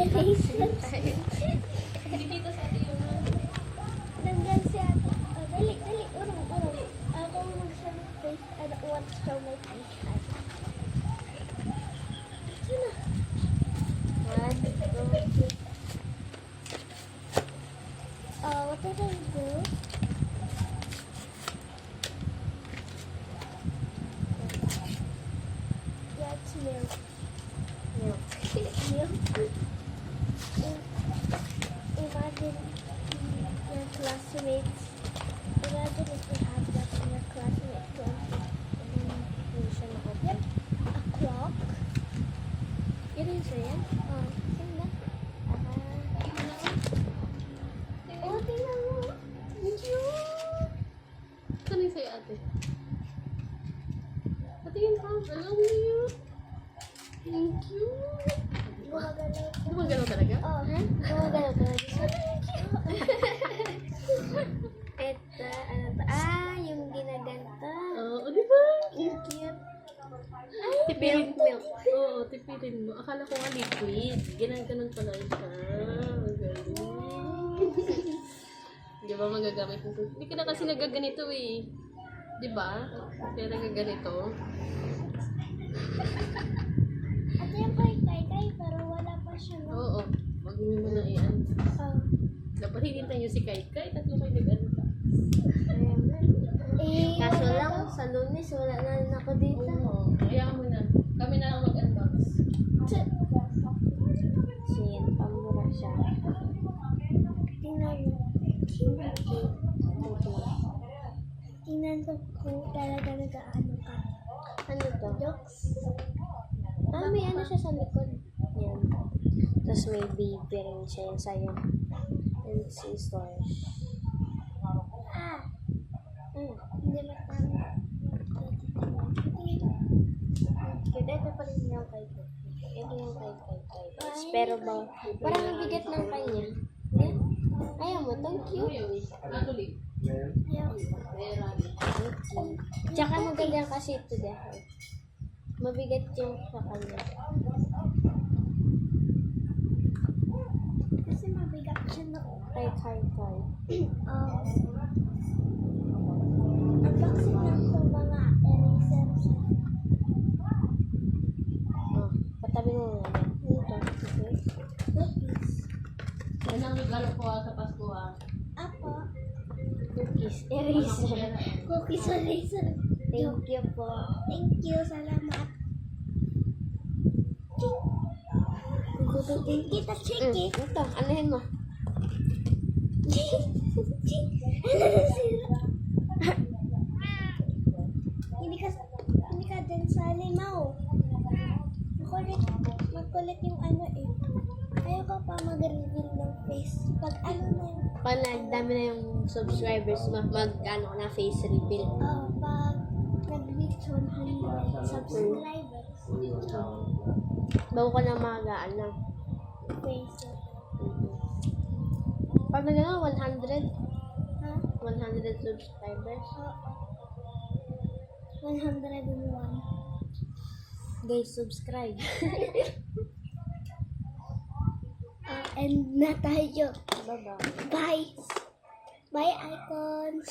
eraser. Hindi dito sa atin yung Nandyan si ate. Oh, dali, dali. Urong. Ako mag-show my face. I don't want to show my face. Ito na. 1, 2, 3. What did I do? Yeah, it's milk. Milk. Imagine your classmates. Imagine if you have that in your classmate class. Yep. A clock. Eraser yan? Oh, saan na? Oh, tingnan mo. Cute. Saan yung sa'yo ate? Patingin ka. Alam niyo. Thank you. Gumagalaw. Gumagalaw talaga? Oh, gumagalaw talaga. Ito, ano to? Yung ginaganta. Oo, di ba? Yung cute. Tipirin Milk. Oo, tipirin mo. Akala ko nga liquid. Ginaganon pala siya. Magaling. Di ba magagamit mo? Hindi ka na kasi nagaganito eh. Di ba? Kaya nagaganito. At yung kay pero wala pa siya. No? Oo. Wag mo na iyan. Oh. Dapat hinintay niyo si Kai. Kai, tatlo kayo nag-ano ka. Kaso lang, sa Lunes, wala na rin ako dito. Oo. Kaya mo na. Kami na lang mag-unbox. Sin, pamura siya. Tingnan mo. Tingnan ko kung talaga nag-ano ka. Ano to? Jokes? May ano siya sa likod. Yan. Tapos may baby rin siya yan sa'yo. And scissors. Hindi matama. Kita ito pa rin yung kay ko. Ito yung kay. Pero ba, parang ang bigat ng kanya. Eh? Ayaw mo, thank you. Natuloy. Ayaw. Tsaka maganda kasi ito dahil. Mabigat yung sa kanya. Kasi mabigat siya na. Kay. Unboxing lang itong mga erasers. Oh, patabi mo nga. Ito. Cookies. Yan ang regalo ko sa Pasko ah. Apo. Cookies. Eraser. Cookies eraser. Thank you po. Thank you. Salamat. Kukututin kita, Chiki. Ito, anuhin mo. Hindi ka din sa limaw. Makulit yung ano eh. Ayaw ko pa mag-reveal ng face. Pag ano na yung, Pag nagdami na yung subscribers, mag-ano na face reveal. pag nag-reach 100 subscribers. Bago ka na magaan na. Face. Pag nagano, 100 Ha? 100 subscribers. Oo. 101. Guys, subscribe. And na tayo. Bye-bye. Bye. Bye, icons.